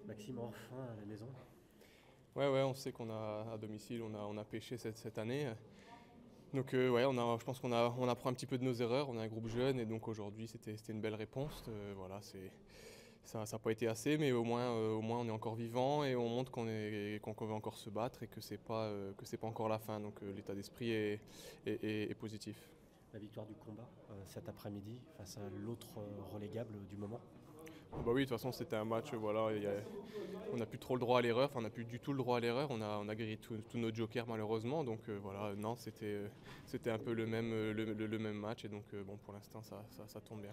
Maxime, enfin à la maison. Ouais, on sait qu'on a à domicile, on a pêché cette année. Donc ouais, je pense on apprend un petit peu de nos erreurs. On a un groupe jeune et donc aujourd'hui c'était une belle réponse. Voilà, ça n'a pas été assez, mais au moins on est encore vivant et on montre qu'on veut encore se battre et que c'est pas encore la fin. Donc l'état d'esprit est positif. La victoire du combat cet après-midi face à l'autre relégable du moment. Bah oui, de toute façon c'était un match, voilà, on n'a plus trop le droit à l'erreur, enfin on n'a plus du tout le droit à l'erreur, on a grillé tous nos jokers malheureusement, donc voilà, non, c'était un peu le même match, et donc bon, pour l'instant ça tombe bien.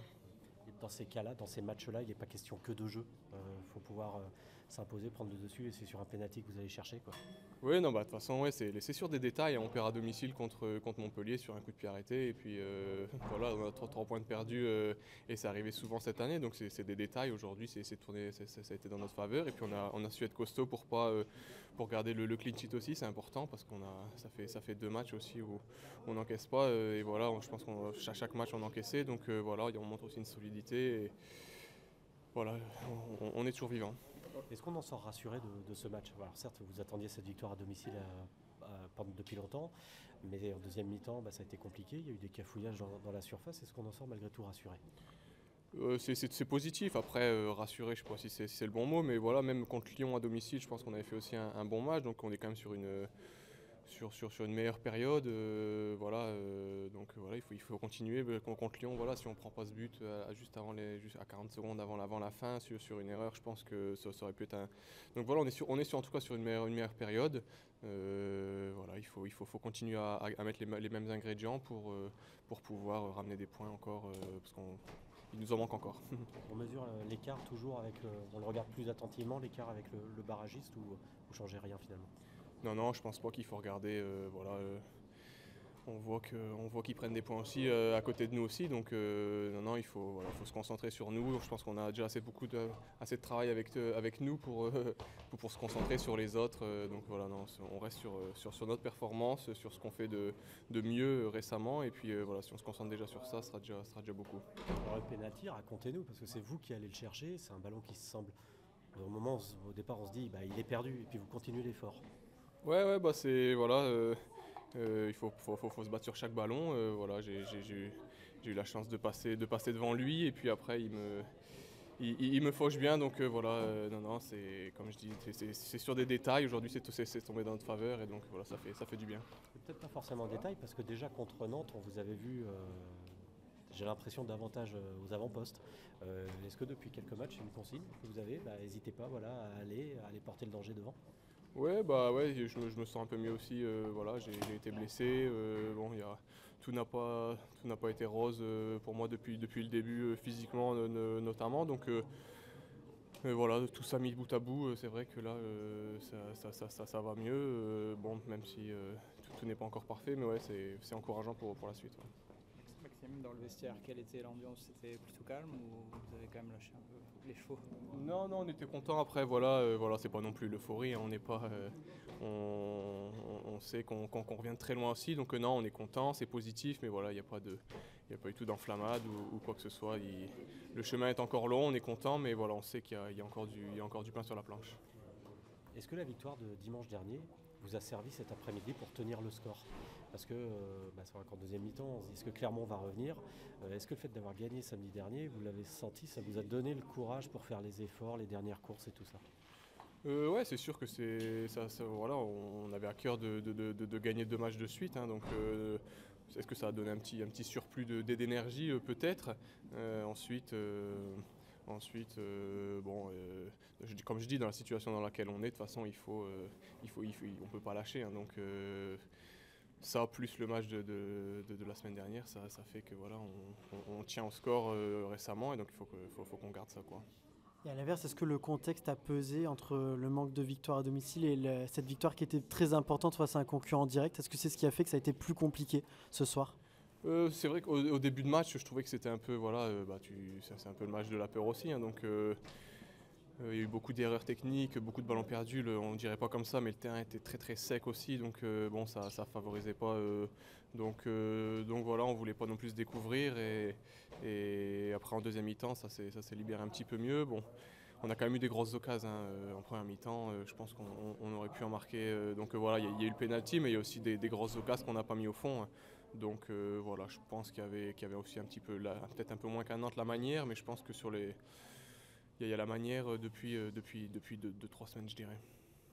Et dans ces cas-là, dans ces matchs-là, il n'est pas question que de jeu. Il faut pouvoir s'imposer, prendre le dessus, et c'est sur un pénalty que vous allez chercher, quoi. Oui, non, bah, de toute façon, ouais, c'est sur des détails, hein. On perd à domicile contre Montpellier sur un coup de pied arrêté. Et puis voilà, on a 3 points de perdus, et c'est arrivé souvent cette année. Donc c'est des détails. Aujourd'hui, c'est tourné, ça a été dans notre faveur. Et puis on a su être costaud pour garder le clean sheet aussi. C'est important parce ça fait 2 matchs aussi où on n'encaisse pas. Et voilà, je pense qu'à chaque match on encaissait. Donc voilà, on montre aussi une solidité. Et voilà, on est toujours vivant. Est-ce qu'on en sort rassuré de ce match? Alors certes, vous attendiez cette victoire à domicile depuis longtemps, mais en deuxième mi-temps, ça a été compliqué. Il y a eu des cafouillages dans la surface. Est-ce qu'on en sort malgré tout rassuré? C'est positif. Après, rassuré, je ne sais pas si c'est le bon mot, mais voilà, même contre Lyon à domicile, je pense qu'on avait fait aussi un bon match. Donc on est quand même sur une meilleure période. Voilà, donc voilà, il faut continuer. Contre Lyon, voilà, si on ne prend pas ce but juste à 40 secondes avant la fin, sur une erreur, je pense que ça aurait pu être un. Donc voilà, en tout cas sur une meilleure période. Voilà, faut continuer à mettre les mêmes ingrédients pour pouvoir ramener des points encore, parce qu'il nous en manque encore. On mesure l'écart toujours on le regarde plus attentivement, l'écart avec le barragiste, ou vous changez rien finalement? Non, je pense pas qu'il faut regarder. Voilà, on voit qu'ils prennent des points aussi à côté de nous aussi. Donc non, il faut se concentrer sur nous. Je pense qu'on a déjà assez de travail avec nous pour se concentrer sur les autres. Donc voilà, non, on reste sur notre performance, sur ce qu'on fait de mieux récemment. Et puis voilà, si on se concentre déjà sur ça, ce sera déjà beaucoup. Alors le pénalty, racontez-nous, parce que c'est vous qui allez le chercher, c'est un ballon qui se semble. Au départ, on se dit, il est perdu, et puis vous continuez l'effort. Ouais, bah c'est voilà, il faut se battre sur chaque ballon. Voilà, j'ai eu la chance de passer devant lui, et puis après il me fauche bien, donc voilà, non, c'est comme je dis, c'est sur des détails. Aujourd'hui, c'est tombé dans notre faveur, et donc voilà, ça fait du bien. Et peut-être pas forcément en détail, parce que déjà contre Nantes, on vous avait vu, j'ai l'impression, davantage aux avant-postes. Est-ce que depuis quelques matchs, c'est une consigne que vous avez? N'hésitez pas, voilà, à aller porter le danger devant. Ouais, bah ouais, je me sens un peu mieux aussi. Voilà, j'ai été blessé. Bon, tout n'a pas été rose pour moi depuis le début, physiquement notamment. Donc voilà, tout ça mis bout à bout, c'est vrai que là, ça va mieux. Bon, même si tout n'est pas encore parfait, mais ouais, c'est encourageant pour la suite, ouais. Maxime, dans le vestiaire, quelle était l'ambiance? C'était plutôt calme ou vous avez quand même lâché un peu les chevaux? Non, on était content. Après, voilà, c'est pas non plus l'euphorie, hein. On n'est pas, on sait qu'on revient de très loin aussi, donc non, on est content, c'est positif, mais voilà, il y a pas du tout d'enflammade ou quoi que ce soit. Le chemin est encore long, on est content, mais voilà, on sait qu'il y a encore du pain sur la planche. Est-ce que la victoire de dimanche dernier vous a servi cet après-midi pour tenir le score? Parce que c'est vrai qu'en deuxième mi-temps, on se dit, est-ce que Clermont va revenir? Est-ce que le fait d'avoir gagné samedi dernier, vous l'avez senti, ça vous a donné le courage pour faire les efforts, les dernières courses et tout ça? Ouais, c'est sûr que voilà, on avait à cœur de gagner 2 matchs de suite, hein. Donc est-ce que ça a donné un petit surplus d'énergie, peut-être. Ensuite, bon, comme je dis, dans la situation dans laquelle on est, de toute façon, on peut pas lâcher, hein. Donc ça, plus le match de la semaine dernière, ça fait que voilà, on tient au score récemment, et donc il faut qu'on garde ça, quoi. Et à l'inverse, est-ce que le contexte a pesé entre le manque de victoire à domicile et cette victoire qui était très importante face à un concurrent direct? Est-ce que c'est ce qui a fait que ça a été plus compliqué ce soir? C'est vrai qu'au début de match, je trouvais que c'était un peu, voilà, c'est un peu le match de la peur aussi, hein. Donc il y a eu beaucoup d'erreurs techniques, beaucoup de ballons perdus. On ne dirait pas comme ça, mais le terrain était très très sec aussi, donc bon, ça favorisait pas. Donc voilà, on voulait pas non plus se découvrir, et après en deuxième mi-temps, ça s'est libéré un petit peu mieux. Bon, on a quand même eu des grosses occasions en première mi-temps. Je pense qu'on aurait pu en marquer. Donc voilà, il y a eu le penalty, mais il y a aussi des grosses occasions qu'on n'a pas mis au fond. Donc voilà, je pense qu'il y avait aussi un petit peu, peut-être un peu moins qu'à Nantes, la manière, mais je pense que il y a la manière depuis 2-3 semaines, je dirais.